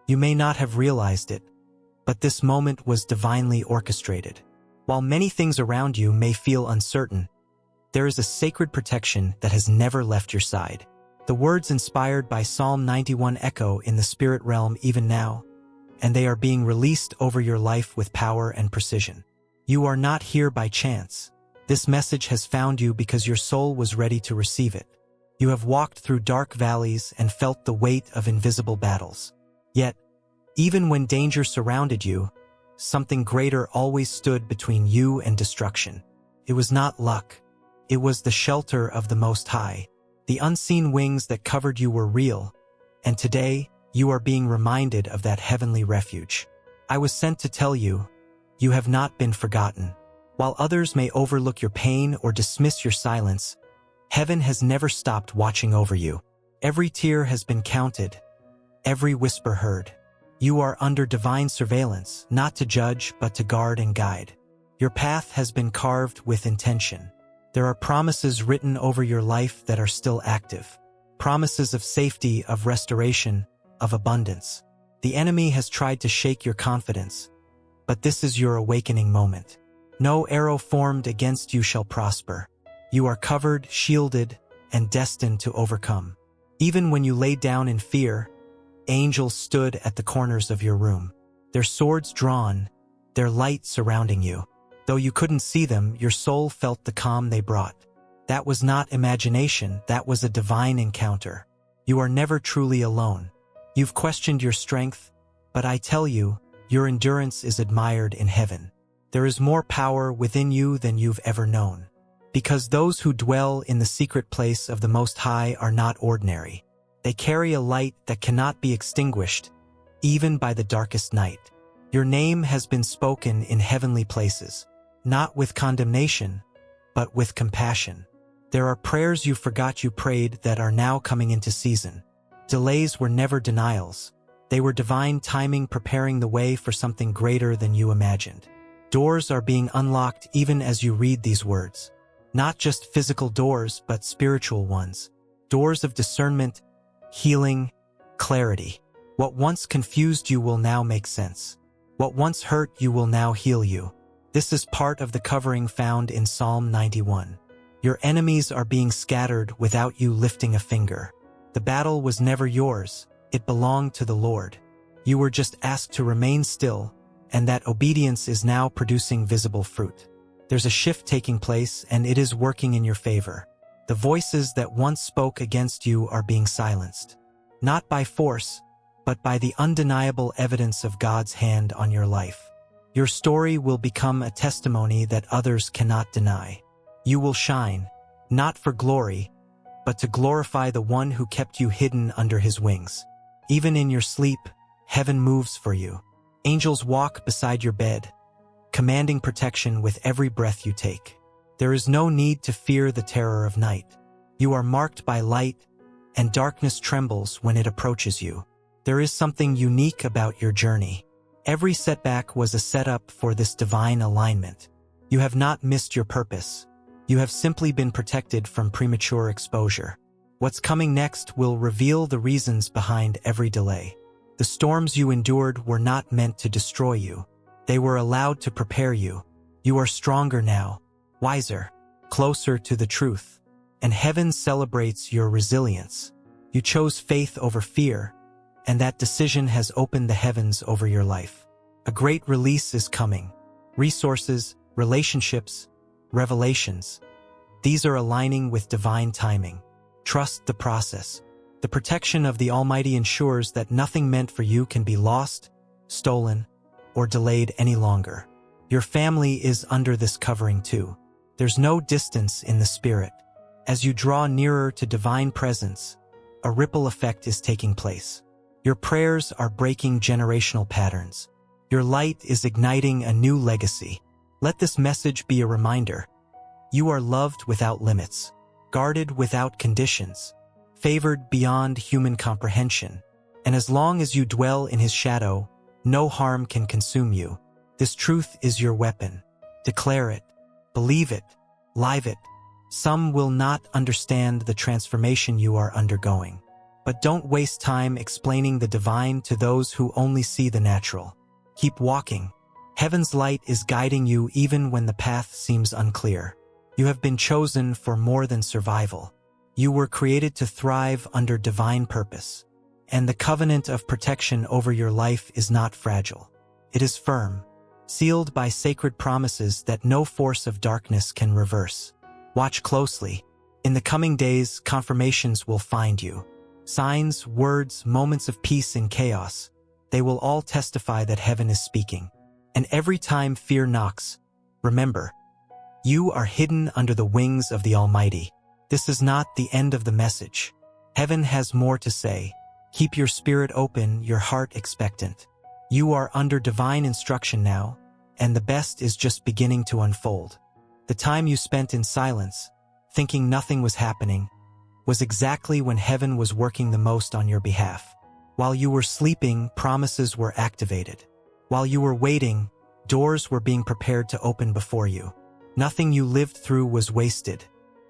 You may not have realized it, but this moment was divinely orchestrated. While many things around you may feel uncertain, there is a sacred protection that has never left your side. The words inspired by Psalm 91 echo in the spirit realm even now, and they are being released over your life with power and precision. You are not here by chance. This message has found you because your soul was ready to receive it. You have walked through dark valleys and felt the weight of invisible battles. Yet, even when danger surrounded you, something greater always stood between you and destruction. It was not luck. It was the shelter of the Most High. The unseen wings that covered you were real, and today you are being reminded of that heavenly refuge. I was sent to tell you, you have not been forgotten. While others may overlook your pain or dismiss your silence, heaven has never stopped watching over you. Every tear has been counted, every whisper heard. You are under divine surveillance, not to judge but to guard and guide. Your path has been carved with intention. There are promises written over your life that are still active. Promises of safety, of restoration, of abundance. The enemy has tried to shake your confidence, but this is your awakening moment. No arrow formed against you shall prosper. You are covered, shielded, and destined to overcome. Even when you lay down in fear, angels stood at the corners of your room, their swords drawn, their light surrounding you. Though you couldn't see them, your soul felt the calm they brought. That was not imagination, that was a divine encounter. You are never truly alone. You've questioned your strength, but I tell you, your endurance is admired in heaven. There is more power within you than you've ever known. Because those who dwell in the secret place of the Most High are not ordinary. They carry a light that cannot be extinguished, even by the darkest night. Your name has been spoken in heavenly places, not with condemnation, but with compassion. There are prayers you forgot you prayed that are now coming into season. Delays were never denials. They were divine timing preparing the way for something greater than you imagined. Doors are being unlocked even as you read these words. Not just physical doors, but spiritual ones. Doors of discernment, healing, clarity. What once confused you will now make sense. What once hurt you will now heal you. This is part of the covering found in Psalm 91. Your enemies are being scattered without you lifting a finger. The battle was never yours, it belonged to the Lord. You were just asked to remain still, and that obedience is now producing visible fruit. There's a shift taking place, and it is working in your favor. The voices that once spoke against you are being silenced. Not by force, but by the undeniable evidence of God's hand on your life. Your story will become a testimony that others cannot deny. You will shine, not for glory, but to glorify the one who kept you hidden under his wings. Even in your sleep, heaven moves for you. Angels walk beside your bed, commanding protection with every breath you take. There is no need to fear the terror of night. You are marked by light, and darkness trembles when it approaches you. There is something unique about your journey. Every setback was a setup for this divine alignment. You have not missed your purpose. You have simply been protected from premature exposure. What's coming next will reveal the reasons behind every delay. The storms you endured were not meant to destroy you. They were allowed to prepare you. You are stronger now, wiser, closer to the truth, and heaven celebrates your resilience. You chose faith over fear, and that decision has opened the heavens over your life. A great release is coming. Resources, relationships, revelations. These are aligning with divine timing. Trust the process. The protection of the Almighty ensures that nothing meant for you can be lost, stolen, or delayed any longer. Your family is under this covering too. There's no distance in the spirit. As you draw nearer to divine presence, a ripple effect is taking place. Your prayers are breaking generational patterns. Your light is igniting a new legacy. Let this message be a reminder. You are loved without limits, guarded without conditions, favored beyond human comprehension. And as long as you dwell in his shadow, no harm can consume you. This truth is your weapon. Declare it, believe it, live it. Some will not understand the transformation you are undergoing. But don't waste time explaining the divine to those who only see the natural. Keep walking. Heaven's light is guiding you even when the path seems unclear. You have been chosen for more than survival. You were created to thrive under divine purpose. And the covenant of protection over your life is not fragile. It is firm, sealed by sacred promises that no force of darkness can reverse. Watch closely. In the coming days, confirmations will find you. Signs, words, moments of peace in chaos. They will all testify that heaven is speaking. And every time fear knocks, remember, you are hidden under the wings of the Almighty. This is not the end of the message. Heaven has more to say. Keep your spirit open, your heart expectant. You are under divine instruction now, and the best is just beginning to unfold. The time you spent in silence, thinking nothing was happening, was exactly when heaven was working the most on your behalf. While you were sleeping, promises were activated. While you were waiting, doors were being prepared to open before you. Nothing you lived through was wasted.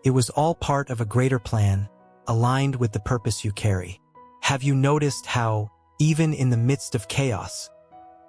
It was all part of a greater plan, aligned with the purpose you carry. Have you noticed how, even in the midst of chaos,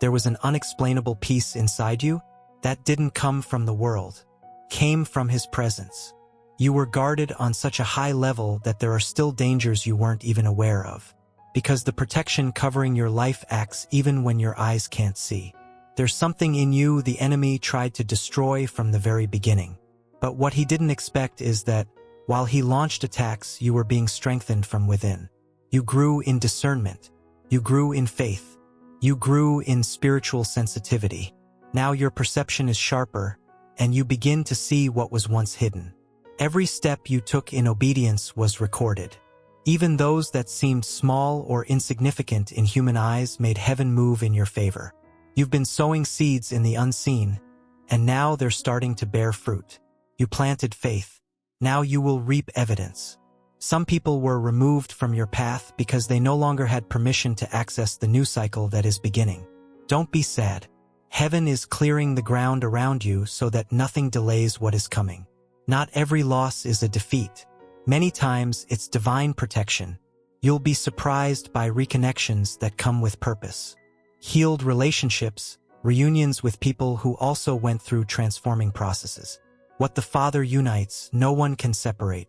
there was an unexplainable peace inside you? That didn't come from the world, came from His presence. You were guarded on such a high level that there are still dangers you weren't even aware of, because the protection covering your life acts even when your eyes can't see. There's something in you the enemy tried to destroy from the very beginning. But what he didn't expect is that, while he launched attacks, you were being strengthened from within. You grew in discernment. You grew in faith. You grew in spiritual sensitivity. Now your perception is sharper, and you begin to see what was once hidden. Every step you took in obedience was recorded. Even those that seemed small or insignificant in human eyes made heaven move in your favor. You've been sowing seeds in the unseen, and now they're starting to bear fruit. You planted faith. Now you will reap evidence. Some people were removed from your path because they no longer had permission to access the new cycle that is beginning. Don't be sad. Heaven is clearing the ground around you so that nothing delays what is coming. Not every loss is a defeat. Many times it's divine protection. You'll be surprised by reconnections that come with purpose. Healed relationships, reunions with people who also went through transforming processes. What the Father unites, no one can separate.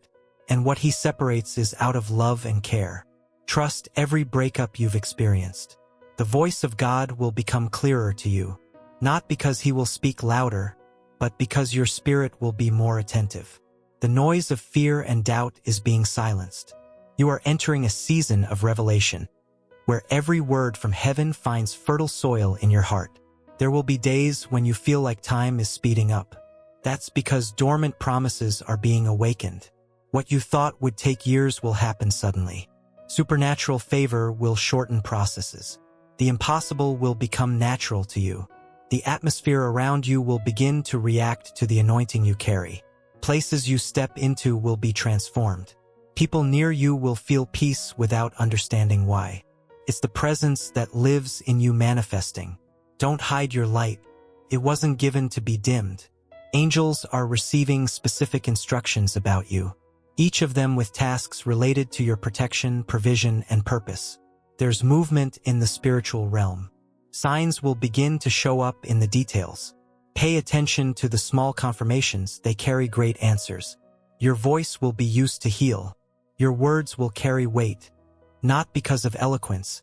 And what He separates is out of love and care. Trust every breakup you've experienced. The voice of God will become clearer to you, not because He will speak louder, but because your spirit will be more attentive. The noise of fear and doubt is being silenced. You are entering a season of revelation, where every word from heaven finds fertile soil in your heart. There will be days when you feel like time is speeding up. That's because dormant promises are being awakened. What you thought would take years will happen suddenly. Supernatural favor will shorten processes. The impossible will become natural to you. The atmosphere around you will begin to react to the anointing you carry. Places you step into will be transformed. People near you will feel peace without understanding why. It's the presence that lives in you manifesting. Don't hide your light. It wasn't given to be dimmed. Angels are receiving specific instructions about you, each of them with tasks related to your protection, provision, and purpose. There's movement in the spiritual realm. Signs will begin to show up in the details. Pay attention to the small confirmations, they carry great answers. Your voice will be used to heal. Your words will carry weight, not because of eloquence,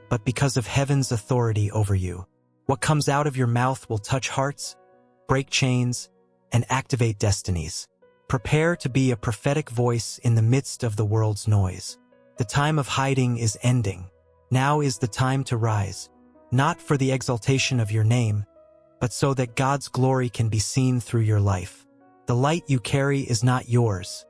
but because of heaven's authority over you. What comes out of your mouth will touch hearts, break chains, and activate destinies. Prepare to be a prophetic voice in the midst of the world's noise. The time of hiding is ending. Now is the time to rise, not for the exaltation of your name, but so that God's glory can be seen through your life. The light you carry is not yours.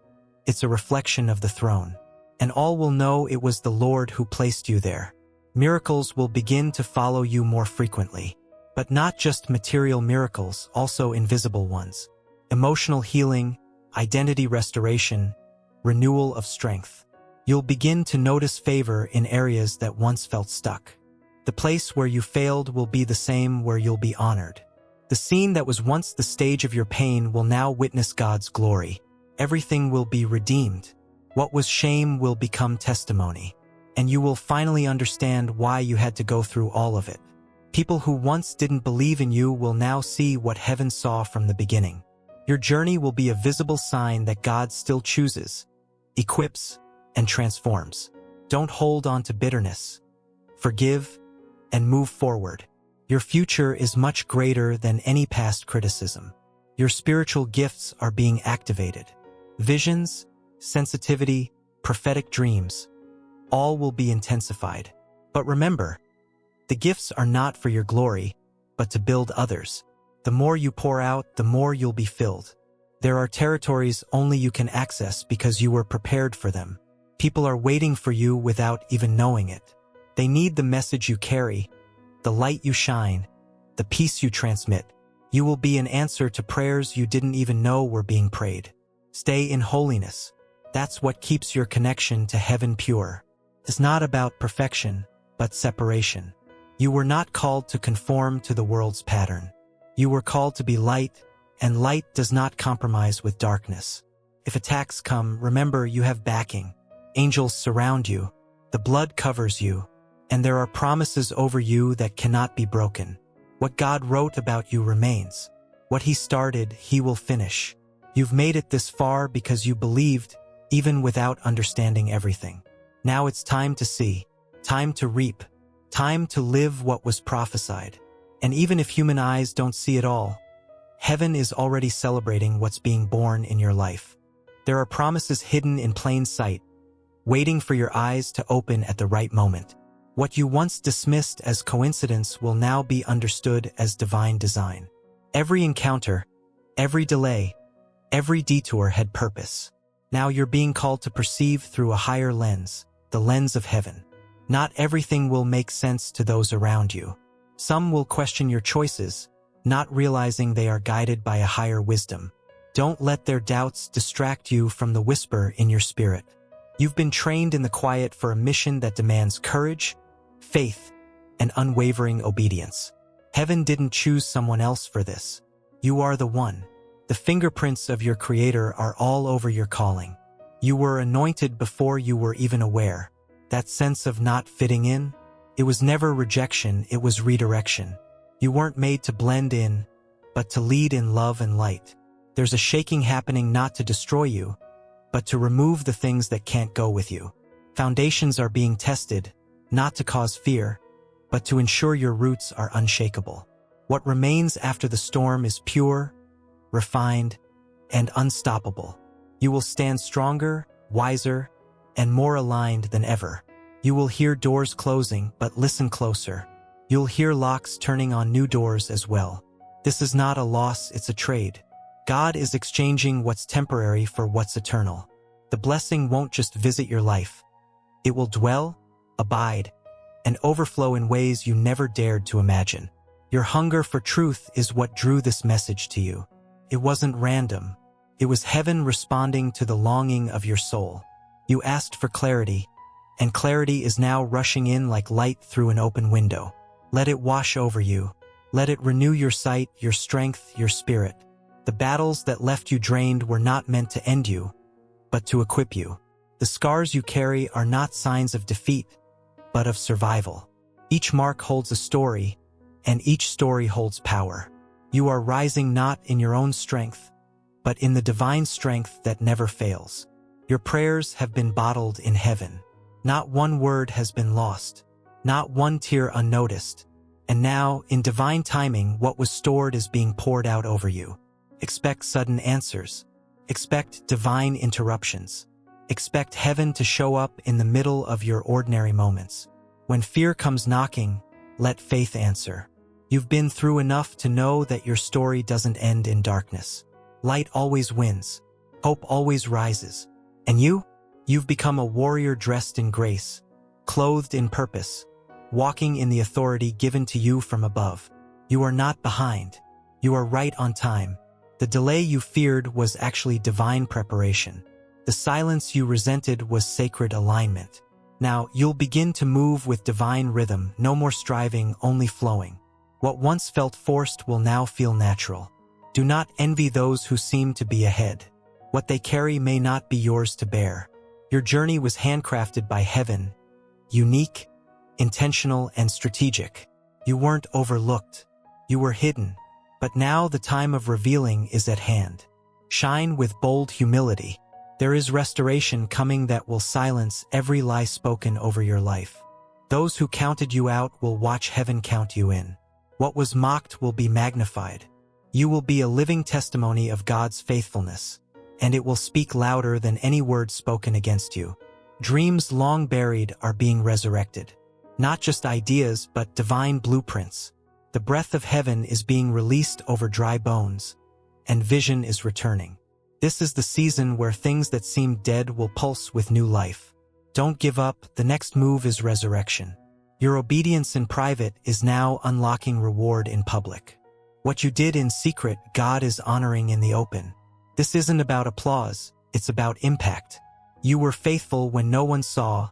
It's a reflection of the throne, and all will know it was the Lord who placed you there. Miracles will begin to follow you more frequently, but not just material miracles, also invisible ones. Emotional healing, identity restoration, renewal of strength. You'll begin to notice favor in areas that once felt stuck. The place where you failed will be the same where you'll be honored. The scene that was once the stage of your pain will now witness God's glory. Everything will be redeemed. What was shame will become testimony. and you will finally understand why you had to go through all of it. People who once didn't believe in you will now see what heaven saw from the beginning. Your journey will be a visible sign that God still chooses, equips, and transforms. Don't hold on to bitterness. Forgive and move forward. Your future is much greater than any past criticism. Your spiritual gifts are being activated. Visions, sensitivity, prophetic dreams, all will be intensified. But remember, the gifts are not for your glory, but to build others. The more you pour out, the more you'll be filled. There are territories only you can access because you were prepared for them. People are waiting for you without even knowing it. They need the message you carry, the light you shine, the peace you transmit. You will be an answer to prayers you didn't even know were being prayed. Stay in holiness. That's what keeps your connection to heaven pure. It's not about perfection, but separation. You were not called to conform to the world's pattern. You were called to be light, and light does not compromise with darkness. If attacks come, remember you have backing. Angels surround you, the blood covers you, and there are promises over you that cannot be broken. What God wrote about you remains. What He started, He will finish. You've made it this far because you believed, even without understanding everything. Now it's time to see, time to reap, time to live what was prophesied. And even if human eyes don't see it all, heaven is already celebrating what's being born in your life. There are promises hidden in plain sight, waiting for your eyes to open at the right moment. What you once dismissed as coincidence will now be understood as divine design. Every encounter, every delay, every detour had purpose. Now you're being called to perceive through a higher lens, the lens of heaven. Not everything will make sense to those around you. Some will question your choices, not realizing they are guided by a higher wisdom. Don't let their doubts distract you from the whisper in your spirit. You've been trained in the quiet for a mission that demands courage, faith, and unwavering obedience. Heaven didn't choose someone else for this. You are the one. The fingerprints of your Creator are all over your calling. You were anointed before you were even aware. That sense of not fitting in, it was never rejection, it was redirection. You weren't made to blend in, but to lead in love and light. There's a shaking happening not to destroy you, but to remove the things that can't go with you. Foundations are being tested, not to cause fear, but to ensure your roots are unshakable. What remains after the storm is pure, refined, and unstoppable. You will stand stronger, wiser, and more aligned than ever. You will hear doors closing, but listen closer. You'll hear locks turning on new doors as well. This is not a loss, it's a trade. God is exchanging what's temporary for what's eternal. The blessing won't just visit your life. It will dwell, abide, and overflow in ways you never dared to imagine. Your hunger for truth is what drew this message to you. It wasn't random. It was heaven responding to the longing of your soul. You asked for clarity, and clarity is now rushing in like light through an open window. Let it wash over you. Let it renew your sight, your strength, your spirit. The battles that left you drained were not meant to end you, but to equip you. The scars you carry are not signs of defeat, but of survival. Each mark holds a story, and each story holds power. You are rising not in your own strength, but in the divine strength that never fails. Your prayers have been bottled in heaven. Not one word has been lost, not one tear unnoticed. And now, in divine timing, what was stored is being poured out over you. Expect sudden answers. Expect divine interruptions. Expect heaven to show up in the middle of your ordinary moments. When fear comes knocking, let faith answer. You've been through enough to know that your story doesn't end in darkness. Light always wins. Hope always rises. And you've become a warrior dressed in grace, clothed in purpose, walking in the authority given to you from above. You are not behind. You are right on time. The delay you feared was actually divine preparation. The silence you resented was sacred alignment. Now, you'll begin to move with divine rhythm, no more striving, only flowing. What once felt forced will now feel natural. Do not envy those who seem to be ahead. What they carry may not be yours to bear. Your journey was handcrafted by heaven, unique, intentional, and strategic. You weren't overlooked. You were hidden. But now the time of revealing is at hand. Shine with bold humility. There is restoration coming that will silence every lie spoken over your life. Those who counted you out will watch heaven count you in. What was mocked will be magnified. You will be a living testimony of God's faithfulness, and it will speak louder than any word spoken against you. Dreams long buried are being resurrected. Not just ideas, but divine blueprints. The breath of heaven is being released over dry bones, and vision is returning. This is the season where things that seem dead will pulse with new life. Don't give up, the next move is resurrection. Your obedience in private is now unlocking reward in public. What you did in secret, God is honoring in the open. This isn't about applause, it's about impact. You were faithful when no one saw,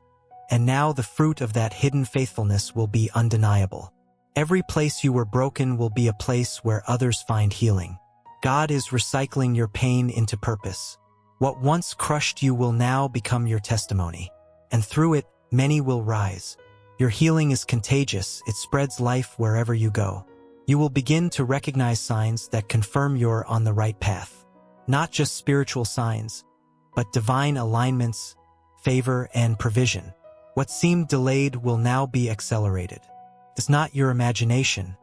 and now the fruit of that hidden faithfulness will be undeniable. Every place you were broken will be a place where others find healing. God is recycling your pain into purpose. What once crushed you will now become your testimony, and through it, many will rise. Your healing is contagious, it spreads life wherever you go. You will begin to recognize signs that confirm you're on the right path. Not just spiritual signs, but divine alignments, favor, and provision. What seemed delayed will now be accelerated. It's not your imagination.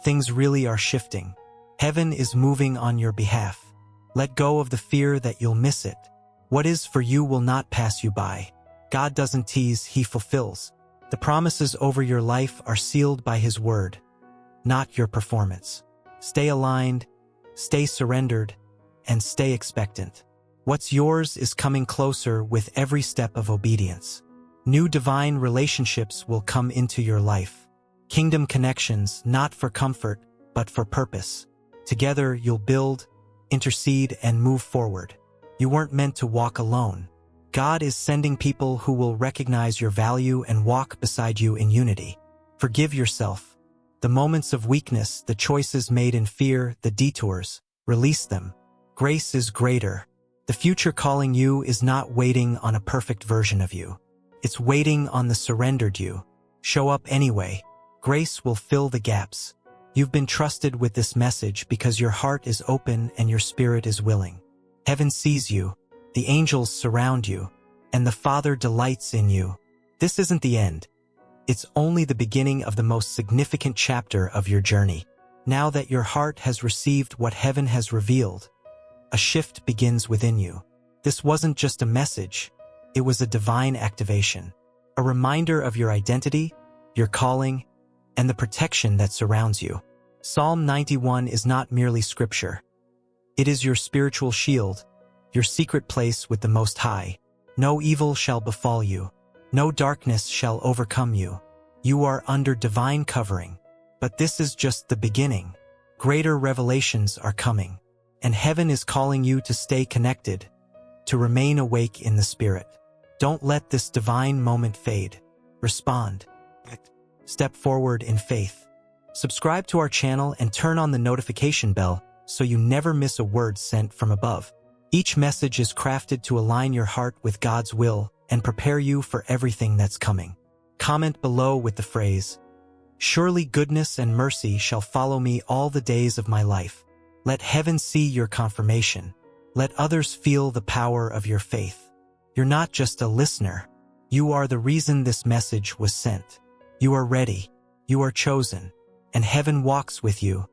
Things really are shifting. Heaven is moving on your behalf. Let go of the fear that you'll miss it. What is for you will not pass you by. God doesn't tease, He fulfills. The promises over your life are sealed by His word, not your performance. Stay aligned, stay surrendered, and stay expectant. What's yours is coming closer with every step of obedience. New divine relationships will come into your life. Kingdom connections, not for comfort, but for purpose. Together you'll build, intercede, and move forward. You weren't meant to walk alone. God is sending people who will recognize your value and walk beside you in unity. Forgive yourself. The moments of weakness, the choices made in fear, the detours, release them. Grace is greater. The future calling you is not waiting on a perfect version of you. It's waiting on the surrendered you. Show up anyway. Grace will fill the gaps. You've been trusted with this message because your heart is open and your spirit is willing. Heaven sees you, the angels surround you, and the Father delights in you. This isn't the end. It's only the beginning of the most significant chapter of your journey. Now that your heart has received what heaven has revealed, a shift begins within you. This wasn't just a message, it was a divine activation, a reminder of your identity, your calling, and the protection that surrounds you. Psalm 91 is not merely scripture. It is your spiritual shield, your secret place with the Most High. No evil shall befall you. No darkness shall overcome you. You are under divine covering. But this is just the beginning. Greater revelations are coming. And heaven is calling you to stay connected, to remain awake in the Spirit. Don't let this divine moment fade. Respond. Step forward in faith. Subscribe to our channel and turn on the notification bell so you never miss a word sent from above. Each message is crafted to align your heart with God's will and prepare you for everything that's coming. Comment below with the phrase, "Surely goodness and mercy shall follow me all the days of my life." Let heaven see your confirmation. Let others feel the power of your faith. You're not just a listener. You are the reason this message was sent. You are ready. You are chosen. And heaven walks with you,